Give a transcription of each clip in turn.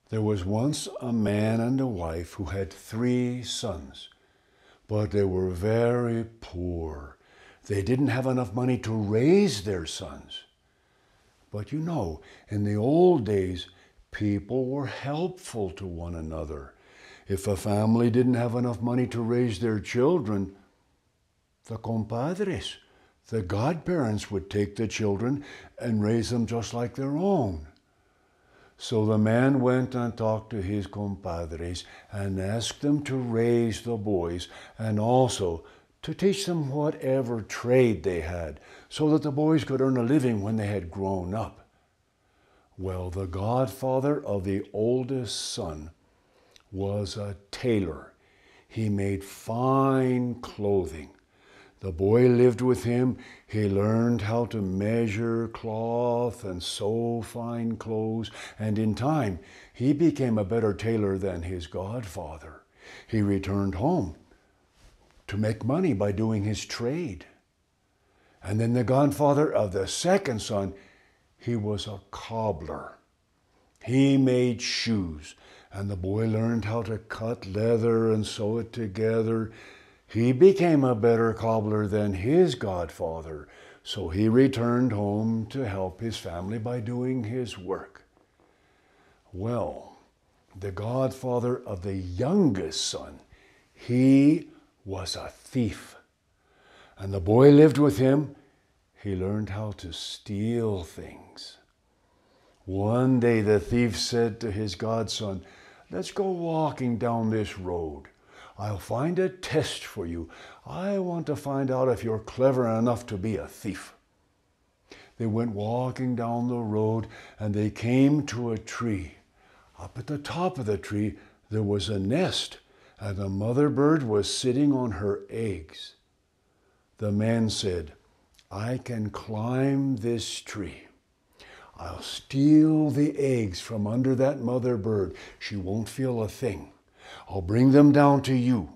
There was once a man and a wife who had 3 sons, but they were very poor. They didn't have enough money to raise their sons. But in the old days, people were helpful to one another. If a family didn't have enough money to raise their children, the compadres, the godparents, would take the children and raise them just like their own. So the man went and talked to his compadres and asked them to raise the boys and also to teach them whatever trade they had so that the boys could earn a living when they had grown up. Well, the godfather of the oldest son was a tailor. He made fine clothing. The boy lived with him. He learned how to measure cloth and sew fine clothes, and in time he became a better tailor than his godfather. He returned home to make money by doing his trade. And then the godfather of the second son, he was a cobbler. He made shoes, and the boy learned how to cut leather and sew it together. He became a better cobbler than his godfather, so he returned home to help his family by doing his work. Well, the godfather of the youngest son, he was a thief. And the boy lived with him. He learned how to steal things. One day the thief said to his godson, "Let's go walking down this road. I'll find a test for you. I want to find out if you're clever enough to be a thief." They went walking down the road and they came to a tree. Up at the top of the tree, there was a nest, and a mother bird was sitting on her eggs. The man said, "I can climb this tree. I'll steal the eggs from under that mother bird. She won't feel a thing. I'll bring them down to you.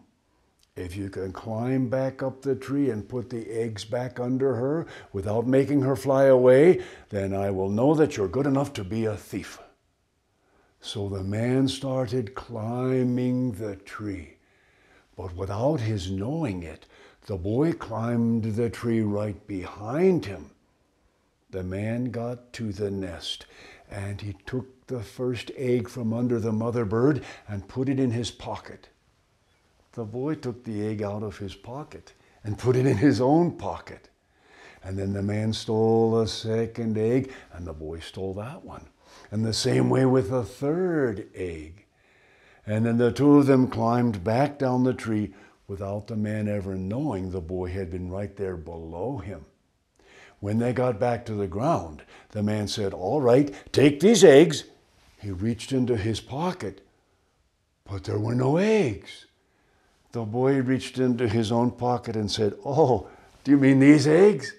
If you can climb back up the tree and put the eggs back under her without making her fly away, then I will know that you're good enough to be a thief." So the man started climbing the tree. But without his knowing it, the boy climbed the tree right behind him. The man got to the nest, and he took the first egg from under the mother bird and put it in his pocket. The boy took the egg out of his pocket and put it in his own pocket. And then the man stole a second egg, and the boy stole that one. And the same way with the third egg. And then the two of them climbed back down the tree without the man ever knowing the boy had been right there below him. When they got back to the ground, the man said, "All right, take these eggs." He reached into his pocket, but there were no eggs. The boy reached into his own pocket and said, "Oh, do you mean these eggs?"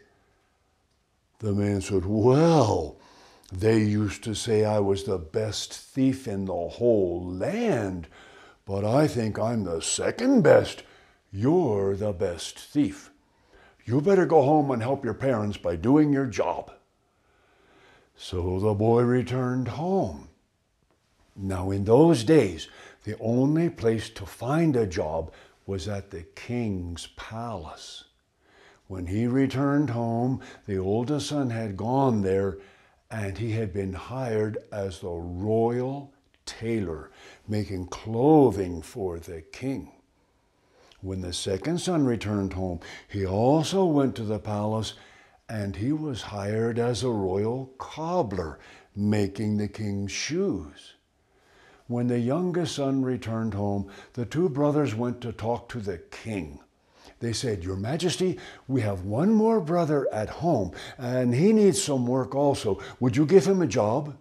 The man said, "Well, they used to say I was the best thief in the whole land, but I think I'm the second best. You're the best thief. You better go home and help your parents by doing your job." So the boy returned home. Now in those days, the only place to find a job was at the king's palace. When he returned home, the oldest son had gone there, and he had been hired as the royal tailor, making clothing for the king. When the second son returned home, he also went to the palace, and he was hired as a royal cobbler, making the king's shoes. When the youngest son returned home, the two brothers went to talk to the king. They said, "Your Majesty, we have one more brother at home, and he needs some work also. Would you give him a job?"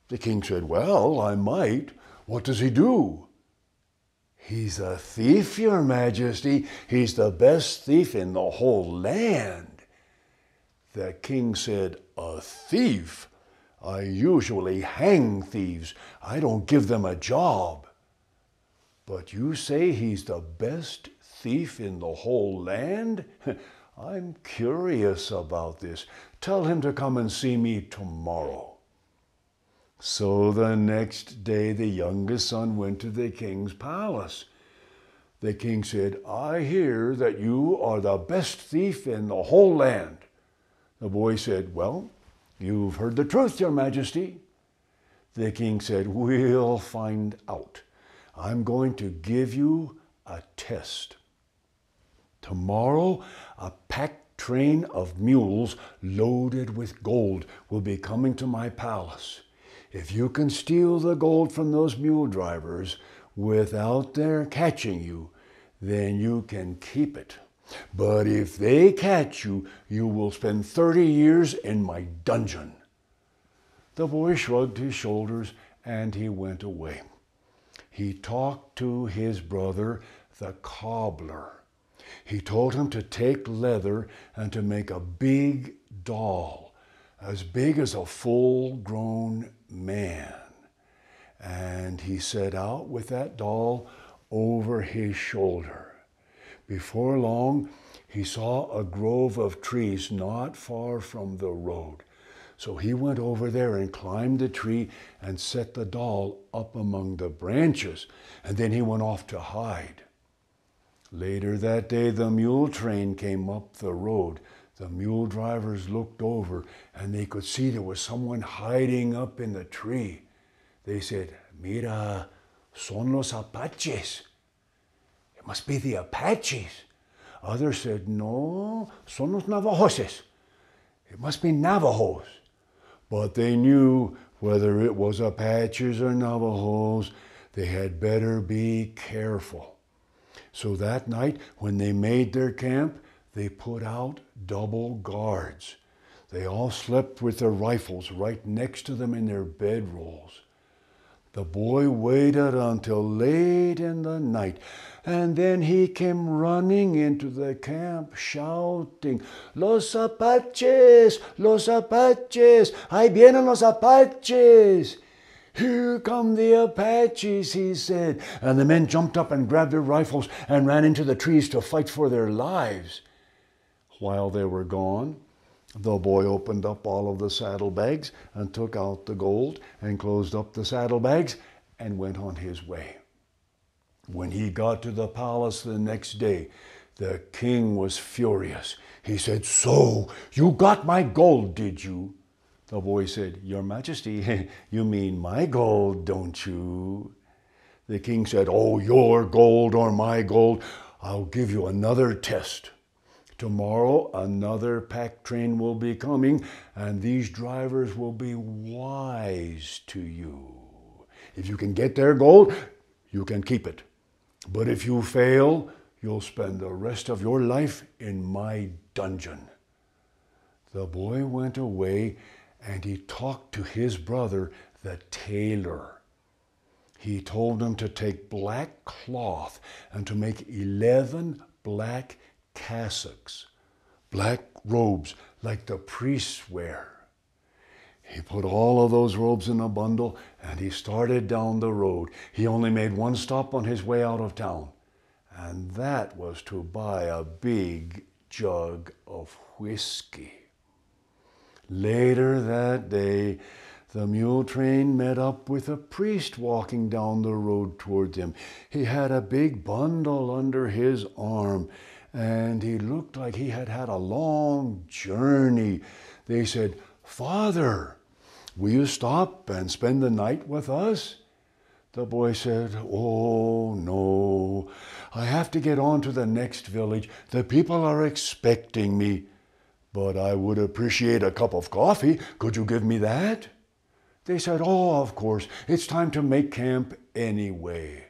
The king said, "Well, I might. What does he do?" "He's a thief, Your Majesty. He's the best thief in the whole land." The king said, "A thief? I usually hang thieves. I don't give them a job. But you say he's the best thief in the whole land? I'm curious about this. Tell him to come and see me tomorrow." So the next day the youngest son went to the king's palace. The king said, "I hear that you are the best thief in the whole land." The boy said, "Well, you've heard the truth, your majesty." The king said, "We'll find out. I'm going to give you a test. Tomorrow, a packed train of mules loaded with gold will be coming to my palace. If you can steal the gold from those mule drivers without their catching you, then you can keep it. But if they catch you, you will spend 30 years in my dungeon." The boy shrugged his shoulders and he went away. He talked to his brother, the cobbler. He told him to take leather and to make a big doll, as big as a full-grown man. And he set out with that doll over his shoulder. Before long, he saw a grove of trees not far from the road. So he went over there and climbed the tree and set the doll up among the branches. And then he went off to hide. Later that day, the mule train came up the road. The mule drivers looked over and they could see there was someone hiding up in the tree. They said, "Mira, son los Apaches. It must be the Apaches." Others said, "No, son los Navajoses. It must be Navajos." But they knew whether it was Apaches or Navajos, they had better be careful. So that night, when they made their camp, they put out double guards. They all slept with their rifles right next to them in their bedrolls. The boy waited until late in the night, and then he came running into the camp shouting, "Los Apaches! Los Apaches! Ahí vienen los Apaches!" "Here come the Apaches," he said, and the men jumped up and grabbed their rifles and ran into the trees to fight for their lives. While they were gone, the boy opened up all of the saddlebags and took out the gold and closed up the saddlebags and went on his way. When he got to the palace the next day, the king was furious. He said, "So, you got my gold, did you?" The boy said, "Your Majesty, you mean my gold, don't you?" The king said, "Oh, your gold or my gold, I'll give you another test. Tomorrow, another pack train will be coming, and these drivers will be wise to you. If you can get their gold, you can keep it. But if you fail, you'll spend the rest of your life in my dungeon." The boy went away and he talked to his brother, the tailor. He told him to take black cloth and to make 11 black cassocks, black robes like the priests wear. He put all of those robes in a bundle and he started down the road. He only made one stop on his way out of town, and that was to buy a big jug of whiskey. Later that day, the mule train met up with a priest walking down the road toward them. He had a big bundle under his arm, and he looked like he had had a long journey. They said, "Father, will you stop and spend the night with us?" The boy said, "Oh, no, I have to get on to the next village. The people are expecting me. But I would appreciate a cup of coffee. Could you give me that?" They said, "Oh, of course. It's time to make camp anyway."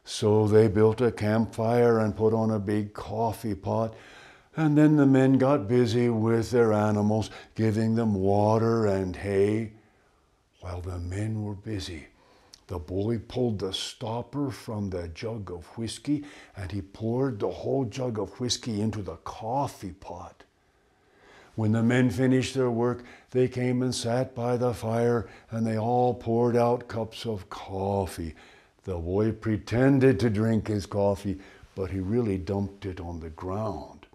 So they built a campfire and put on a big coffee pot. And then the men got busy with their animals, giving them water and hay. While the men were busy, the boy pulled the stopper from the jug of whiskey and he poured the whole jug of whiskey into the coffee pot. When the men finished their work, they came and sat by the fire and they all poured out cups of coffee. The boy pretended to drink his coffee, but he really dumped it on the ground.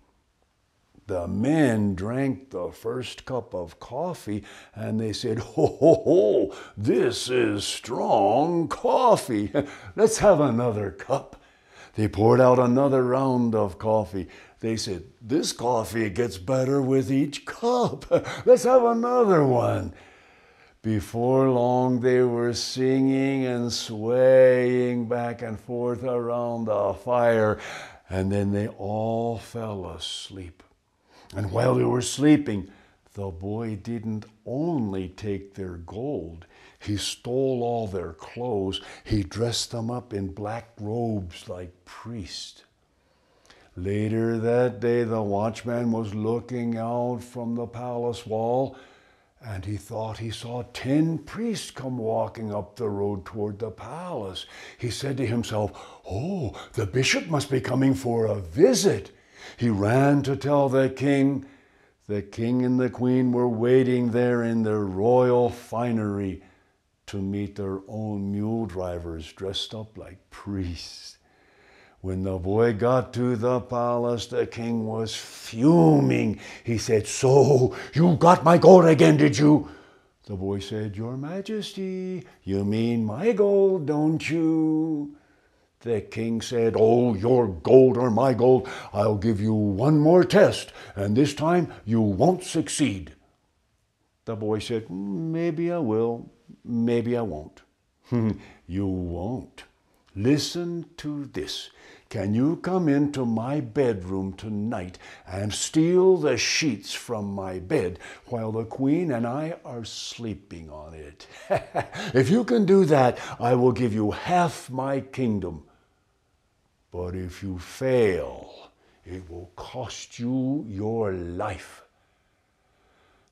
The men drank the first cup of coffee, and they said, "Ho, ho, ho, this is strong coffee. Let's have another cup." They poured out another round of coffee. They said, "This coffee gets better with each cup. Let's have another one." Before long, they were singing and swaying back and forth around the fire, and then they all fell asleep. And while they were sleeping, the boy didn't only take their gold. He stole all their clothes. He dressed them up in black robes like priests. Later that day, the watchman was looking out from the palace wall, and he thought he saw 10 priests come walking up the road toward the palace. He said to himself, "Oh, the bishop must be coming for a visit." He ran to tell the king. The king and the queen were waiting there in their royal finery to meet their own mule drivers dressed up like priests. When the boy got to the palace, the king was fuming. He said, "So, you got my gold again, did you?" The boy said, "Your Majesty, you mean my gold, don't you?" The king said, "Oh, your gold or my gold, I'll give you one more test, and this time you won't succeed." The boy said, "Maybe I will, maybe I won't." "You won't. Listen to this. Can you come into my bedroom tonight and steal the sheets from my bed while the queen and I are sleeping on it? If you can do that, I will give you half my kingdom. But if you fail, it will cost you your life."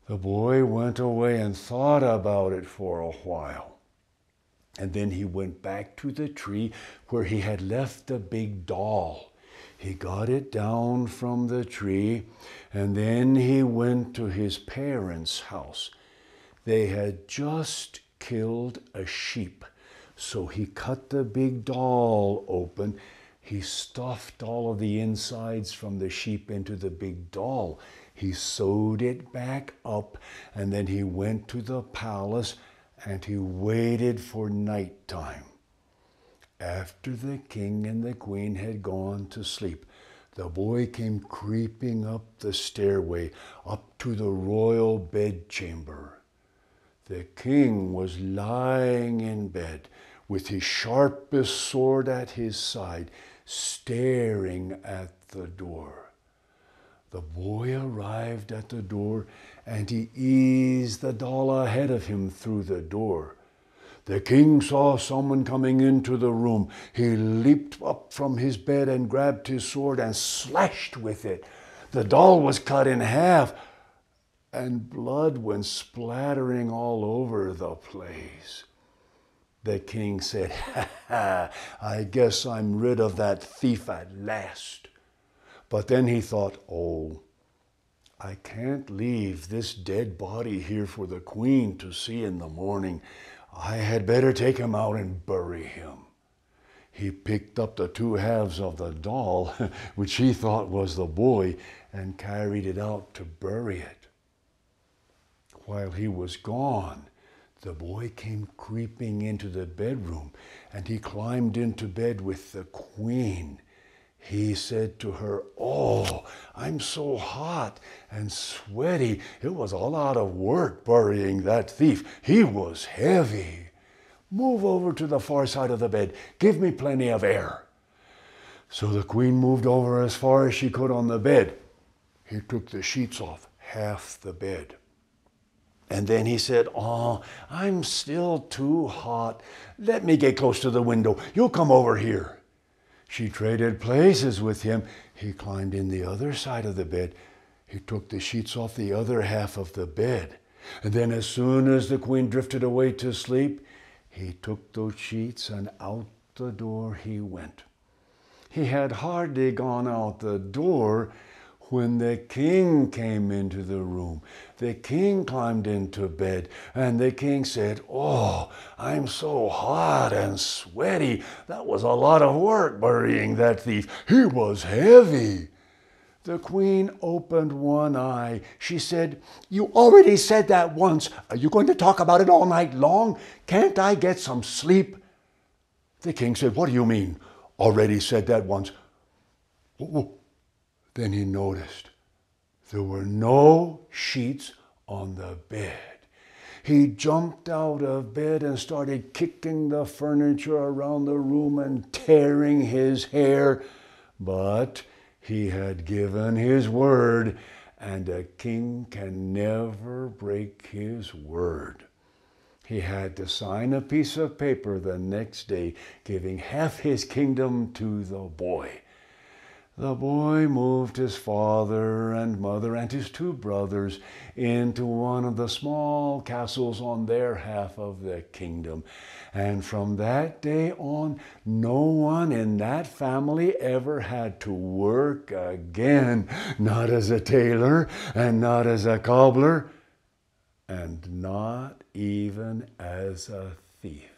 The boy went away and thought about it for a while. And then he went back to the tree where he had left the big doll. He got it down from the tree, and then he went to his parents' house. They had just killed a sheep, so he cut the big doll open. He stuffed all of the insides from the sheep into the big doll. He sewed it back up, and then he went to the palace and he waited for nighttime. After the king and the queen had gone to sleep, the boy came creeping up the stairway up to the royal bedchamber. The king was lying in bed with his sharpest sword at his side, staring at the door. The boy arrived at the door, and he eased the doll ahead of him through the door. The king saw someone coming into the room. He leaped up from his bed and grabbed his sword and slashed with it. The doll was cut in half, and blood went splattering all over the place. The king said, "Ha ha, I guess I'm rid of that thief at last." But then he thought, "Oh, I can't leave this dead body here for the queen to see in the morning. I had better take him out and bury him." He picked up the 2 halves of the doll, which he thought was the boy, and carried it out to bury it. While he was gone, the boy came creeping into the bedroom, and he climbed into bed with the queen. He said to her, "Oh, I'm so hot and sweaty. It was a lot of work burying that thief. He was heavy. Move over to the far side of the bed. Give me plenty of air." So the queen moved over as far as she could on the bed. He took the sheets off half the bed. And then he said, "Oh, I'm still too hot. Let me get close to the window. You come over here." She traded places with him. He climbed in the other side of the bed. He took the sheets off the other half of the bed. And then as soon as the queen drifted away to sleep, he took those sheets and out the door he went. He had hardly gone out the door when the king came into the room. The king climbed into bed, and the king said, "Oh, I'm so hot and sweaty. That was a lot of work burying that thief. He was heavy." The queen opened one eye. She said, "You already said that once. Are you going to talk about it all night long? Can't I get some sleep?" The king said, "What do you mean? Already said that once?" Then he noticed there were no sheets on the bed. He jumped out of bed and started kicking the furniture around the room and tearing his hair. But he had given his word, and a king can never break his word. He had to sign a piece of paper the next day, giving half his kingdom to the boy. The boy moved his father and mother and his two brothers into one of the small castles on their half of the kingdom. And from that day on, no one in that family ever had to work again. Not as a tailor, and not as a cobbler, and not even as a thief.